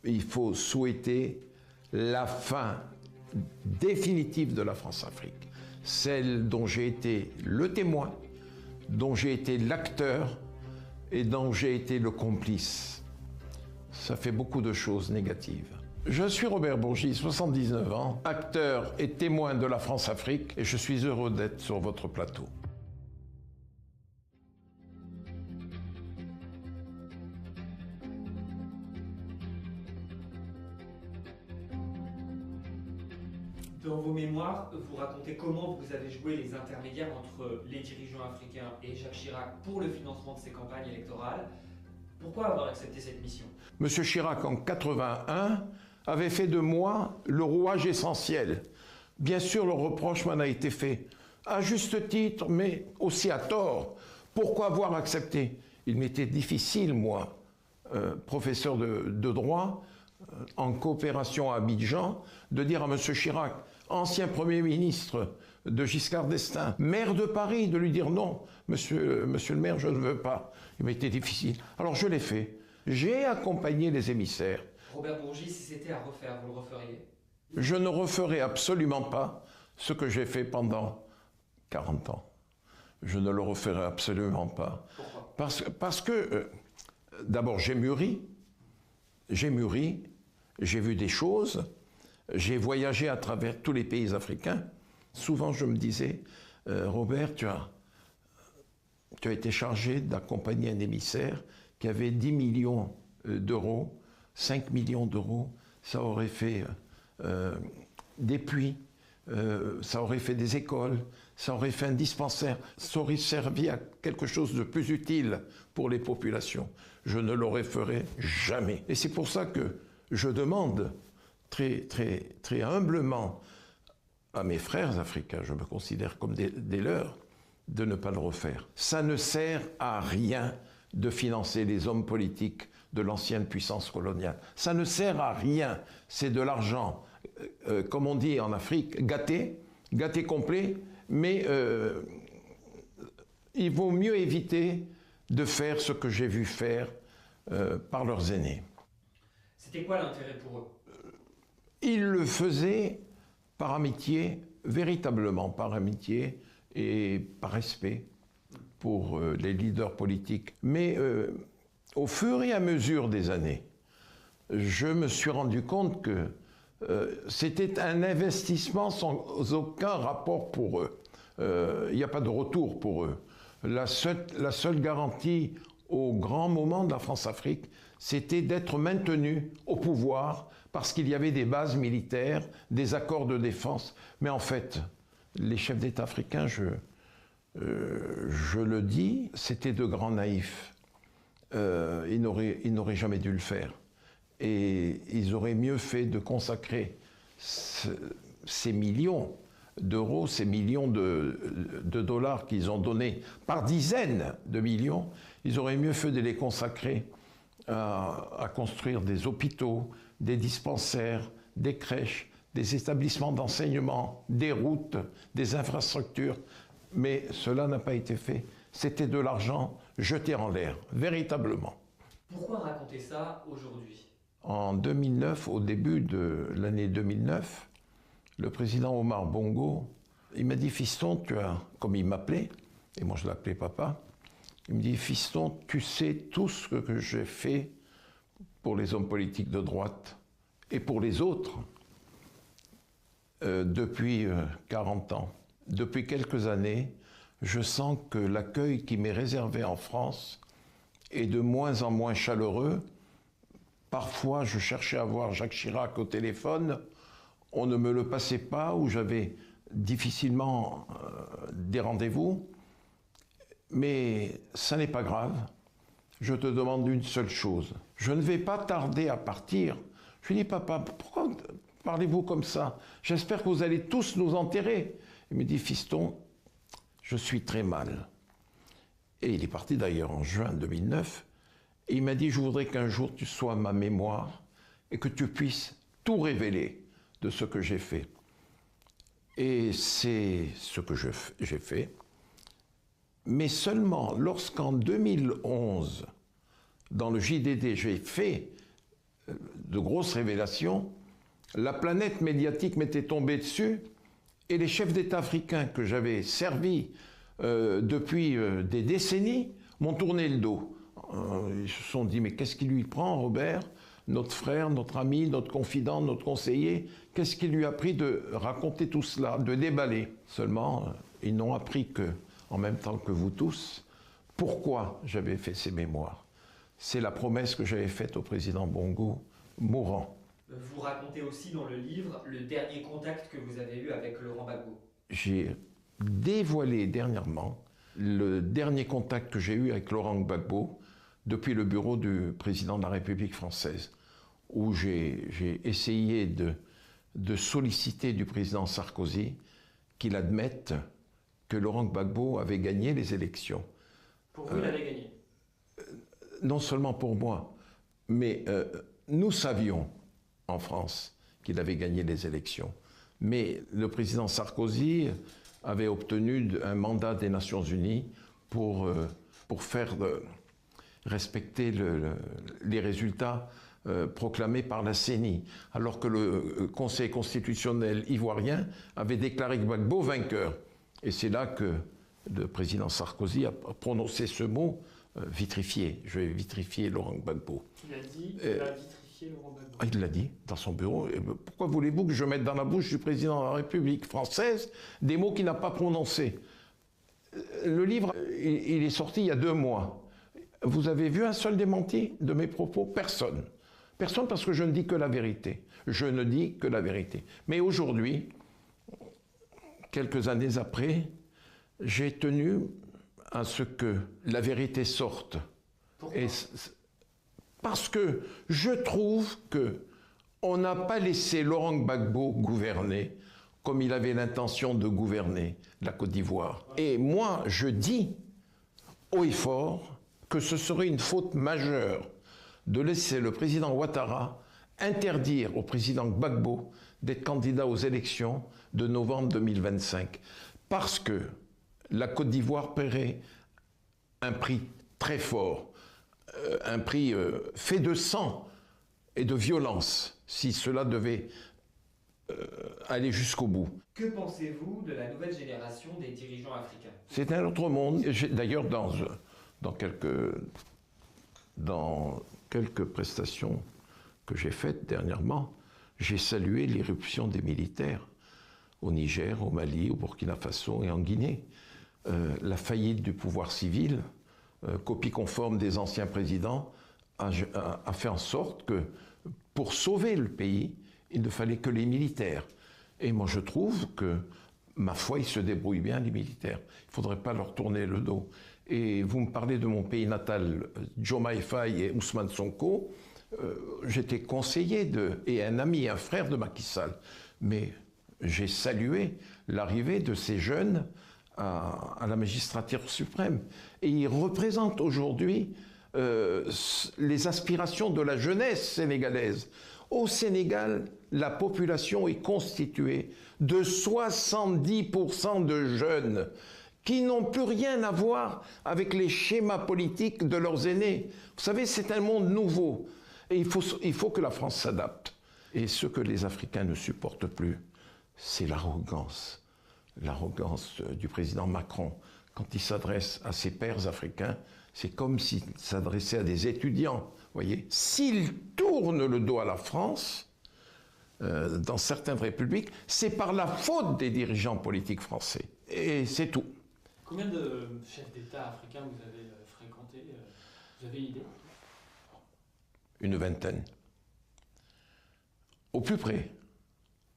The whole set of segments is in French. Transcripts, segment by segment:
Il faut souhaiter la fin définitive de la France-Afrique, celle dont j'ai été le témoin, dont j'ai été l'acteur et dont j'ai été le complice. Ça fait beaucoup de choses négatives. Je suis Robert Bourgi, 79 ans, acteur et témoin de la France-Afrique, et je suis heureux d'être sur votre plateau. Dans vos mémoires, vous racontez comment vous avez joué les intermédiaires entre les dirigeants africains et Jacques Chirac pour le financement de ses campagnes électorales. Pourquoi avoir accepté cette mission? Monsieur Chirac, en 81, avait fait de moi le rouage essentiel. Bien sûr, le reproche m'en a été fait, à juste titre, mais aussi à tort. Pourquoi avoir accepté? Il m'était difficile, moi, professeur de droit, en coopération à Abidjan, de dire à M. Chirac, ancien Premier ministre de Giscard d'Estaing, maire de Paris, de lui dire non, monsieur le maire, je ne veux pas. Il m'était difficile. Alors je l'ai fait. J'ai accompagné les émissaires. Robert Bourgi, si c'était à refaire, vous le referiez? Je ne referai absolument pas ce que j'ai fait pendant 40 ans. Je ne le referai absolument pas. Pourquoi? Parce que d'abord, j'ai mûri, j'ai vu des choses, j'ai voyagé à travers tous les pays africains. Souvent, je me disais, Robert, tu as été chargé d'accompagner un émissaire qui avait 10 millions d'euros, 5 millions d'euros, ça aurait fait des puits, ça aurait fait des écoles, ça aurait fait un dispensaire, ça aurait servi à quelque chose de plus utile pour les populations. Je ne le ferai jamais. Et c'est pour ça que je demande très humblement à mes frères africains, je me considère comme des leurs, de ne pas le refaire. Ça ne sert à rien de financer les hommes politiques de l'ancienne puissance coloniale. Ça ne sert à rien. C'est de l'argent, comme on dit en Afrique, gâté complet, mais il vaut mieux éviter de faire ce que j'ai vu faire par leurs aînés. C'était quoi l'intérêt pour eux? Ils le faisaient par amitié, véritablement par amitié et par respect pour les leaders politiques. Mais au fur et à mesure des années, je me suis rendu compte que c'était un investissement sans aucun rapport pour eux. Il n'y a pas de retour pour eux. La seule garantie au grand moment de la France-Afrique, c'était d'être maintenu au pouvoir parce qu'il y avait des bases militaires, des accords de défense. Mais en fait, les chefs d'État africains, je le dis, c'était de grands naïfs. Ils n'auraient jamais dû le faire. Et ils auraient mieux fait de consacrer ces millions d'euros, ces millions de dollars qu'ils ont donnés par dizaines de millions, ils auraient mieux fait de les consacrer à construire des hôpitaux, des dispensaires, des crèches, des établissements d'enseignement, des routes, des infrastructures. Mais cela n'a pas été fait. C'était de l'argent jeté en l'air, véritablement. Pourquoi raconter ça aujourd'hui? En 2009, au début de l'année 2009, le président Omar Bongo, il m'a dit « Fiston, tu as… » Comme il m'appelait, et moi je l'appelais papa, il me dit « Fiston, tu sais tout ce que j'ai fait pour les hommes politiques de droite et pour les autres depuis 40 ans. Depuis quelques années, je sens que l'accueil qui m'est réservé en France est de moins en moins chaleureux. Parfois, je cherchais à voir Jacques Chirac au téléphone, on ne me le passait pas, ou j'avais difficilement des rendez-vous. Mais ça n'est pas grave. Je te demande une seule chose. Je ne vais pas tarder à partir. Je lui dis, papa, pourquoi parlez-vous comme ça? J'espère que vous allez tous nous enterrer. Il me dit, fiston, je suis très mal. Et il est parti d'ailleurs en juin 2009. Et il m'a dit, je voudrais qu'un jour tu sois ma mémoire et que tu puisses tout révéler de ce que j'ai fait. Et c'est ce que j'ai fait. Mais seulement lorsqu'en 2011, dans le JDD, j'ai fait de grosses révélations, la planète médiatique m'était tombée dessus et les chefs d'État africains que j'avais servis depuis des décennies m'ont tourné le dos. Ils se sont dit, mais qu'est-ce qui lui prend, Robert, notre frère, notre ami, notre confident, notre conseiller, qu'est-ce qui lui a pris de raconter tout cela, de déballer? Seulement, ils n'ont appris que, en même temps que vous tous, pourquoi j'avais fait ces mémoires. C'est la promesse que j'avais faite au président Bongo, mourant. Vous racontez aussi dans le livre le dernier contact que vous avez eu avec Laurent Gbagbo. J'ai dévoilé dernièrement le dernier contact que j'ai eu avec Laurent Gbagbo depuis le bureau du président de la République française, où j'ai essayé de solliciter du président Sarkozy qu'il admette que Laurent Gbagbo avait gagné les élections. Pour vous, il avait gagné? Non seulement pour moi, mais nous savions en France qu'il avait gagné les élections. Mais le président Sarkozy avait obtenu un mandat des Nations Unies pour faire respecter les résultats proclamés par la CENI, alors que le Conseil constitutionnel ivoirien avait déclaré Gbagbo vainqueur. Et c'est là que le président Sarkozy a prononcé ce mot, vitrifié. Je vais vitrifier Laurent Gbagbo. Il a dit qu'il a vitrifié Laurent Gbagbo. Il l'a dit dans son bureau. Et pourquoi voulez-vous que je mette dans la bouche du président de la République française des mots qu'il n'a pas prononcés? Le livre, il est sorti il y a 2 mois. Vous avez vu un seul démenti de mes propos? Personne. Personne, parce que je ne dis que la vérité. Je ne dis que la vérité. Mais aujourd'hui, quelques années après, j'ai tenu à ce que la vérité sorte. Pourquoi? Parce que je trouve qu'on n'a pas laissé Laurent Gbagbo gouverner comme il avait l'intention de gouverner la Côte d'Ivoire. Et moi, je dis haut et fort que ce serait une faute majeure de laisser le président Ouattara interdire au président Gbagbo d'être candidat aux élections de novembre 2025. Parce que la Côte d'Ivoire paierait un prix très fort, un prix fait de sang et de violence, si cela devait aller jusqu'au bout. Que pensez-vous de la nouvelle génération des dirigeants africains? C'est un autre monde. D'ailleurs, dans quelques prestations que j'ai faites dernièrement, j'ai salué l'irruption des militaires au Niger, au Mali, au Burkina Faso et en Guinée. La faillite du pouvoir civil, copie conforme des anciens présidents, a fait en sorte que pour sauver le pays, il ne fallait que les militaires. Et moi je trouve que, ma foi, ils se débrouillent bien, les militaires. Il ne faudrait pas leur tourner le dos. Et vous me parlez de mon pays natal, Diomaye Faye et Ousmane Sonko. J'étais conseiller et un ami, un frère de Macky Sall. Mais j'ai salué l'arrivée de ces jeunes à la magistrature suprême. Et ils représentent aujourd'hui les aspirations de la jeunesse sénégalaise. Au Sénégal, la population est constituée de 70% de jeunes qui n'ont plus rien à voir avec les schémas politiques de leurs aînés. Vous savez, c'est un monde nouveau. Et il faut que la France s'adapte. Et ce que les Africains ne supportent plus, c'est l'arrogance. L'arrogance du président Macron. Quand il s'adresse à ses pairs africains, c'est comme s'il s'adressait à des étudiants. Voyez, s'il tourne le dos à la France, dans certaines républiques, c'est par la faute des dirigeants politiques français. Et c'est tout. Combien de chefs d'État africains vous avez fréquentés? Vous avez idée? Une vingtaine. Au plus près.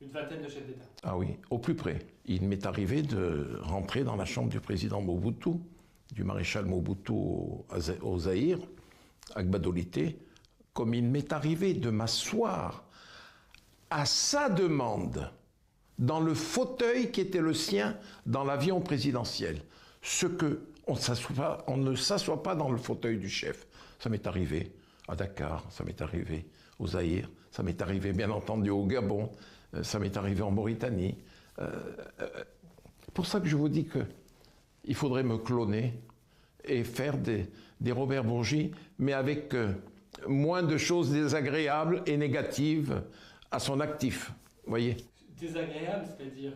Une vingtaine de chefs d'État? Ah oui, au plus près. Il m'est arrivé de rentrer dans la chambre du président Mobutu, du maréchal Mobutu au Zaïre, à Gbadolité, comme il m'est arrivé de m'asseoir à sa demande dans le fauteuil qui était le sien dans l'avion présidentiel. Ce que on ne s'assoit pas dans le fauteuil du chef. Ça m'est arrivé à Dakar, ça m'est arrivé au Zaïre, ça m'est arrivé bien entendu au Gabon, ça m'est arrivé en Mauritanie. C'est pour ça que je vous dis qu'il faudrait me cloner et faire des Robert Bourgi, mais avec moins de choses désagréables et négatives à son actif. Vous voyez? Désagréable, c'est-à-dire?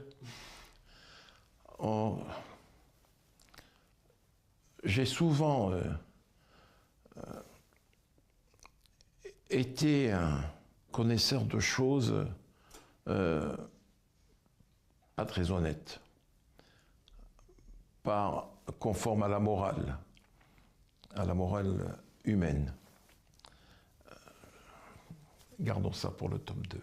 J'ai souvent été un connaisseur de choses pas très honnêtes, pas conformes à la morale humaine. Gardons ça pour le tome 2.